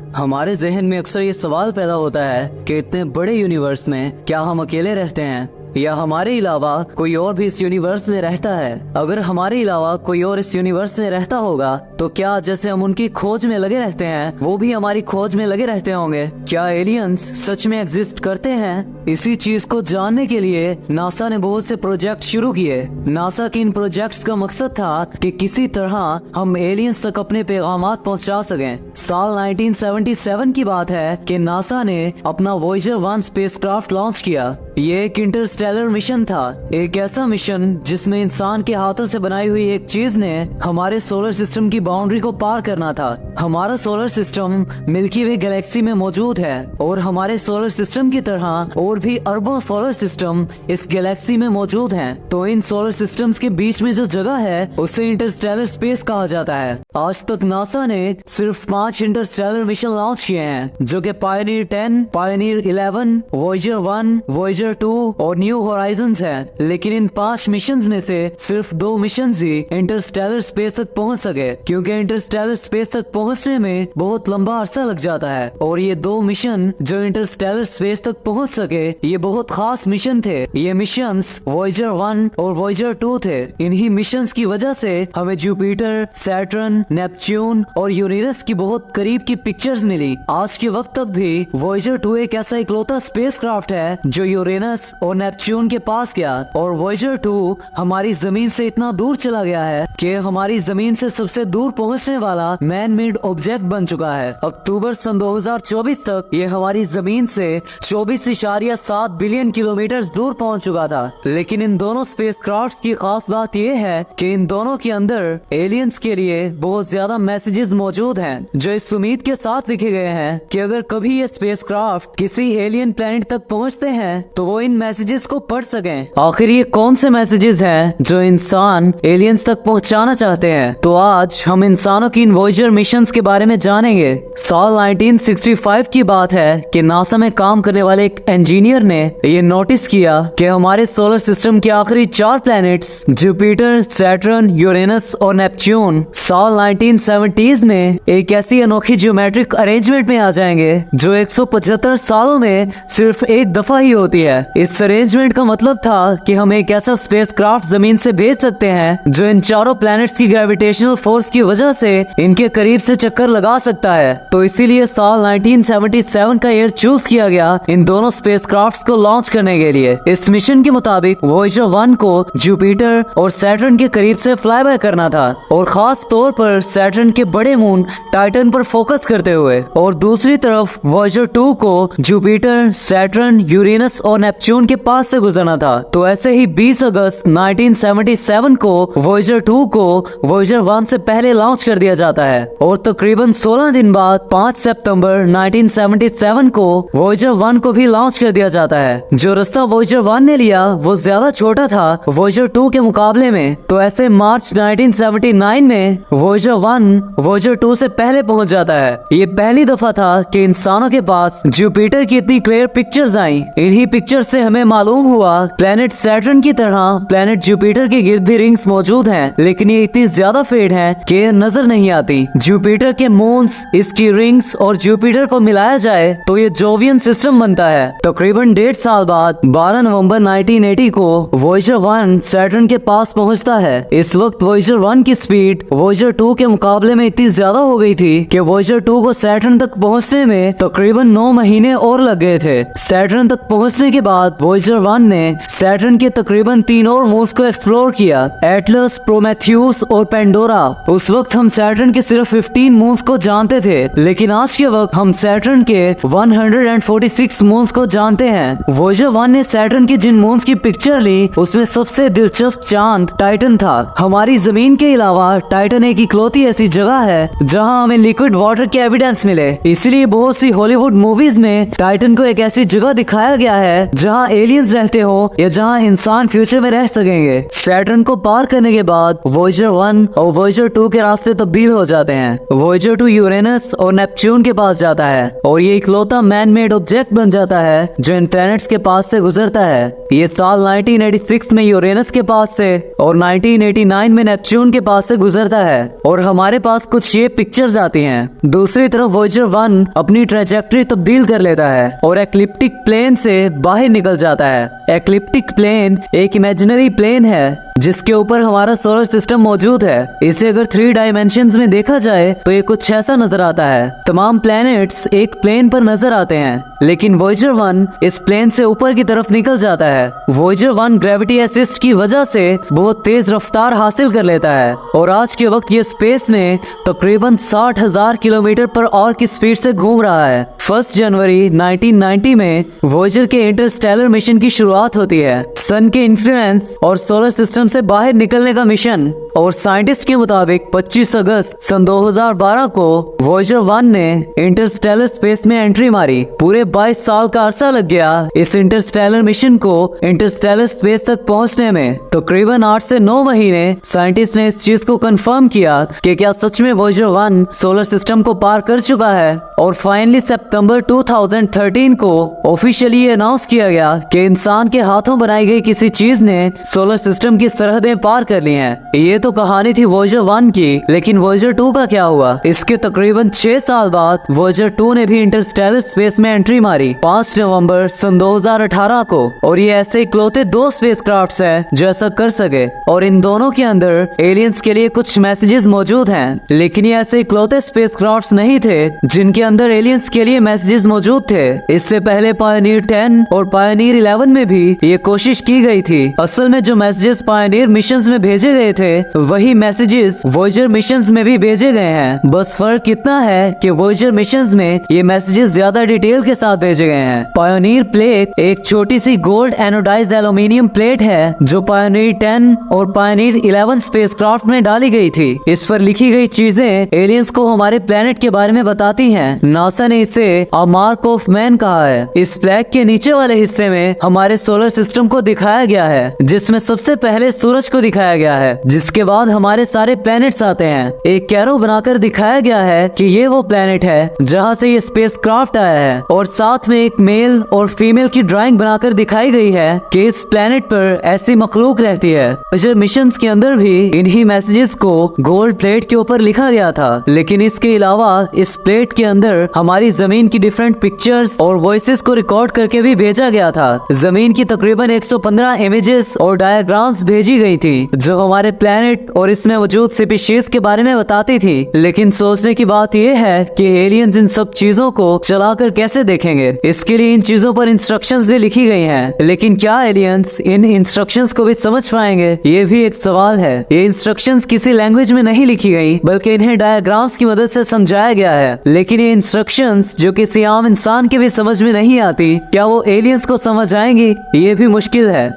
हमारे जहन में अक्सर ये सवाल पैदा होता है कि इतने बड़े यूनिवर्स में क्या हम अकेले रहते हैं या हमारे अलावा कोई और भी इस यूनिवर्स में रहता है। अगर हमारे अलावा कोई और इस यूनिवर्स में रहता होगा तो क्या जैसे हम उनकी खोज में लगे रहते हैं वो भी हमारी खोज में लगे रहते होंगे? क्या एलियंस सच में एग्जिस्ट करते हैं? इसी चीज को जानने के लिए नासा ने बहुत से प्रोजेक्ट शुरू किए। नासा के इन प्रोजेक्ट्स का मकसद था कि किसी तरह हम एलियंस तक अपने पैगामात पहुंचा सकें। साल 1977 की बात है कि नासा ने अपना वॉयेजर 1 स्पेसक्राफ्ट लॉन्च किया। ये एक इंटरस्टेलर मिशन था, एक ऐसा मिशन जिसमें इंसान के हाथों से बनाई हुई एक चीज ने हमारे सोलर सिस्टम की बाउंड्री को पार करना था। हमारा सोलर सिस्टम मिल्की वे गैलेक्सी में मौजूद है और हमारे सोलर सिस्टम की तरह और भी अरबों सोलर सिस्टम इस गैलेक्सी में मौजूद हैं। तो इन सोलर सिस्टम्स के बीच में जो जगह है उसे इंटरस्टेलर स्पेस कहा जाता है। आज तक नासा ने सिर्फ 5 इंटरस्टेलर मिशन लॉन्च किए हैं, जो कि पायनियर 10, पायनियर 11, वॉयेजर 1, वॉयेजर 2 और न्यू होराइजन्स है। लेकिन इन 5 मिशंस में से सिर्फ 2 मिशंस ही इंटरस्टेलर स्पेस तक पहुंच सके, क्योंकि इंटरस्टेलर स्पेस तक पहुंचने में बहुत लंबा अरसा लग जाता है। और ये 2 मिशन जो इंटरस्टेलर स्पेस तक पहुंच सके ये बहुत खास मिशन थे। ये मिशंस वॉयेजर 1 और वॉयेजर 2 थे। इन्हीं मिशंस की वजह से हमें जुपिटर, सैटर्न, नेपच्यून और यूरेनस की बहुत करीब की पिक्चर्स मिली। आज के वक्त तक भी वॉयेजर 2 एक ऐसा इकलौता स्पेसक्राफ्ट है जो यूरेनस और नेपच्यून के पास गया। और वॉयेजर 2 हमारी जमीन से इतना दूर चला गया है कि हमारी जमीन से सबसे दूर पहुंचने वाला मैन मेड ऑब्जेक्ट बन चुका है। अक्टूबर सन 2024 तक ये हमारी जमीन से 24.7 बिलियन किलोमीटर दूर पहुंच चुका था। लेकिन इन दोनों स्पेसक्राफ्ट्स की खास बात ये है कि इन दोनों के अंदर एलियंस के लिए बहुत ज्यादा मैसेजेस मौजूद हैं, जो इस उम्मीद के साथ लिखे गए हैं कि अगर कभी ये स्पेसक्राफ्ट किसी एलियन प्लेनेट तक पहुंचते हैं तो वो इन मैसेजेस को पढ़ सकें। आखिर ये कौन से मैसेजेस हैं जो इंसान एलियंस तक पहुंचाना चाहते हैं? तो आज हम इंसानों की इन वॉयेजर मिशंस के बारे में जानेंगे। साल 1965 की बात है कि नासा में काम करने वाले एक इंजीनियर ने ये नोटिस किया कि हमारे सोलर सिस्टम के आखिरी 4 प्लैनेट्स जुपिटर, सैटर्न, यूरेनस और नेपच्यून साल 1970s में एक ऐसी अनोखी ज्योमेट्रिक अरेंजमेंट में आ जाएंगे जो 175 सालों में सिर्फ एक दफा ही होती है। इस अरेंजमेंट का मतलब था कि हम एक ऐसा स्पेसक्राफ्ट जमीन से भेज सकते हैं जो इन चारों प्लैनेट्स की ग्रेविटेशनल फोर्स की वजह से इनके करीब से चक्कर लगा सकता है। तो इसीलिए साल 1977 का ईयर चूज किया गया इन दोनों स्पेसक्राफ्ट्स को लॉन्च करने के लिए। इस मिशन के मुताबिक वॉयेजर 1 को जुपिटर और सैटर्न के करीब से फ्लाई बाय करना था, और खास तौर पर सैटर्न के बड़े मून टाइटन पर फोकस करते हुए, और दूसरी तरफ वॉयेजर 2 को जुपिटर, सैटर्न, यूरेनस और नेपच्यून के पास से गुजरना था। तो ऐसे ही 20 अगस्त 1977 को वॉयेजर 2 को वॉयेजर 1 से पहले लॉन्च कर दिया जाता है, और तकरीबन 16 दिन बाद 5 सितंबर 1977 को वॉयेजर 1 को भी लॉन्च कर दिया जाता है। जो रास्ता वॉयेजर 1 ने लिया वो ज्यादा छोटा था वॉयेजर 2 के मुकाबले में। तो ऐसे मार्च 1979 में वॉयेजर 1 वॉयेजर 2 से पहले पहुंच जाता है। ये पहली दफा था कि इंसानों के पास जुपिटर की इतनी क्लियर पिक्चर्स आई। इन्हीं पिक्चर्स से हमें मालूम हुआ प्लेनेट सैटर्न की तरह प्लेनेट जुपिटर के गिर्द भी रिंग्स मौजूद हैं, लेकिन ये इतनी ज्यादा फेड हैं कि ये नजर नहीं आती। जुपिटर के मून्स, इसकी रिंग्स और जुपिटर को मिलाया जाए तो ये जोवियन सिस्टम बनता है। तकरीबन 1.5 साल बाद 12 नवंबर 1980 को वॉयेजर 1 सैटर्न के पास पहुंचता है। इस वक्त वॉयेजर 1 की स्पीड वॉयेजर 2 के मुकाबले में इतनी ज्यादा हो गई थी कि वॉयेजर 2 को सैटर्न तक पहुंचने में तकरीबन 9 महीने और लग गए थे। सैटर्न तक पहुंचने के बाद वॉयेजर 1 ने सैटर्न के तकरीबन 3 और मून्स को एक्सप्लोर किया, एटलस, प्रोमेथ्यूस और पेंडोरा। उस वक्त हम सैटर्न के सिर्फ 15 मून्स को जानते थे, लेकिन आज के वक्त हम सैटर्न के 146 मून्स को जानते हैं। वॉयेजर 1 ने सैटर्न के जिन मून्स की पिक्चर ली उसमें सबसे दिलचस्प चांद टाइटन था। हमारी जमीन के अलावा टाइटन एक इकलौती ऐसी जगह है जहां हमें लिक्विड वाटर के एविडेंस मिले। इसलिए बहुत सी हॉलीवुड मूवीज में टाइटन को एक ऐसी जगह दिखाया गया है जहाँ एलियंस रहते हो या जहाँ इंसान फ्यूचर में रह सकेंगे। सैटर्न को पार करने के बाद वॉयेजर 1 और वॉयेजर 2 के रास्ते तब्दील हो जाते हैं। वॉयेजर 2 यूरेनस और नेपच्यून के पास जाता है और ये इकलौता मैन मेड ऑब्जेक्ट बन जाता है जो इन प्लैनेट्स के पास से गुजरता है। ये साल 1986 में यूरेनस के पास से और 1989 में नेपच्यून के पास से गुजरता है और हमारे पास कुछ ये पिक्चर्स आती हैं। दूसरी तरफ वॉयेजर 1 अपनी ट्रैजेक्टरी तब्दील कर लेता है और एक्लिप्टिक प्लेन से बाहर निकल जाता है। एक्लिप्टिक प्लेन एक इमेजिनरी प्लेन है जिसके ऊपर हमारा सोलर सिस्टम मौजूद है। इसे अगर 3 डायमेंशंस में देखा जाए तो ये कुछ ऐसा नजर आता है। तमाम प्लैनेट्स एक प्लेन पर नजर आते हैं, लेकिन वॉयेजर 1 इस प्लेन से ऊपर की तरफ निकल जाता है। वॉयेजर 1 ग्रेविटी असिस्ट की वजह से बहुत तेज रफ्तार हासिल कर लेता है और आज के वक्त ये स्पेस में तकरीबन 60,000 किलोमीटर पर आवर की स्पीड से घूम रहा है। 1 जनवरी 1990 में वॉयेजर के इंटरस्टेलर मिशन की शुरुआत होती है। सन के इन्फ्लुएंस और सोलर सिस्टम से बाहर निकलने का मिशन, और साइंटिस्ट के मुताबिक 25 अगस्त सन 2012 को वॉयेजर 1 ने इंटरस्टेलर स्पेस में एंट्री मारी। पूरे 22 साल का अरसा लग गया इस इंटरस्टेलर मिशन को इंटरस्टेलर स्पेस तक पहुंचने में। तकरीबन 8 से 9 महीने साइंटिस्ट ने इस चीज को कंफर्म किया कि क्या सच में वॉयेजर 1 सोलर सिस्टम को पार कर चुका है, और फाइनली सितंबर 2013 को ऑफिशियली अनाउंस किया गया कि इंसान के हाथों बनाई गई किसी चीज ने सोलर सिस्टम की सरहदें पार कर ली हैं। ये तो कहानी थी वॉयेजर 1 की, लेकिन वॉयेजर 2 का क्या हुआ? इसके तकरीबन 6 साल बाद वॉयेजर 2 ने भी इंटरस्टेलर स्पेस में एंट्री मारी 5 नवंबर सन 2018 को, और ये ऐसे इकलौते 2 स्पेसक्राफ्ट्स हैं जो ऐसा कर सके, और इन दोनों के अंदर एलियंस के लिए कुछ मैसेजेस मौजूद हैं। लेकिन ये ऐसे इकलौते स्पेसक्राफ्ट्स नहीं थे जिनके अंदर एलियंस के लिए मैसेजेस मौजूद थे। इससे पहले पायोनियर 10 और पायोनियर 11 में भी ये कोशिश की गई थी। असल में जो मैसेजेस पायोनियर मिशंस में भेजे गए थे वही मैसेजेस वॉयेजर मिशंस में भी भेजे गए हैं। बस फर्क इतना है कि वॉयेजर मिशंस में ये मैसेजेस ज्यादा डिटेल के साथ भेजे गए हैं। पायोनियर प्लेट एक छोटी सी गोल्ड एनोडाइज्ड एल्यूमिनियम प्लेट है जो पायोनियर 10 और पायोनियर 11 स्पेसक्राफ्ट में डाली गई थी। इस पर लिखी गई चीजें एलियंस को हमारे प्लेनेट के बारे में बताती हैं। नासा ने इसे अ मार्क ऑफ मैन कहा है। इस फ्लैग के नीचे वाले हिस्से में हमारे सोलर सिस्टम को दिखाया गया है, जिसमें सबसे पहले सूरज को दिखाया गया है, जिसके बाद हमारे सारे प्लैनेट्स आते हैं। एक कैरो बनाकर दिखाया गया है कि ये वो प्लैनेट है जहाँ से ये स्पेसक्राफ्ट आया है, और साथ में एक मेल और फीमेल की ड्राइंग बनाकर दिखाई गई है कि इस प्लैनेट पर ऐसी मखलूक रहती है। वॉयेजर मिशंस के अंदर भी इन्हीं मैसेजेस को गोल्ड प्लेट के ऊपर लिखा गया था, लेकिन इसके अलावा इस प्लेट के अंदर हमारी जमीन की डिफरेंट पिक्चर्स और वॉइसेस को रिकॉर्ड करके भी भेजा गया था। जमीन की तकरीबन 115 इमेजेस और डायग्राम्स भेजी गई थी जो हमारे प्लेनेट और इसमें मौजूद स्पीशीज के बारे में बताती थी। लेकिन सोचने की बात यह है कि एलियंस इन सब चीजों को चलाकर कैसे देखेंगे? इसके लिए इन चीजों पर इंस्ट्रक्शंस भी लिखी गई हैं, लेकिन क्या एलियंस इन इंस्ट्रक्शंस को भी समझ पाएंगे? ये भी एक सवाल है। ये इंस्ट्रक्शंस किसी लैंग्वेज में नहीं लिखी गई, बल्कि इन्हें डायग्राम्स की मदद से समझाया गया है। लेकिन ये इंस्ट्रक्शंस जो किसी आम इंसान के भी समझ में नहीं आती, क्या वो एलियंस को समझ आएंगी? ये भी मुश्किल है।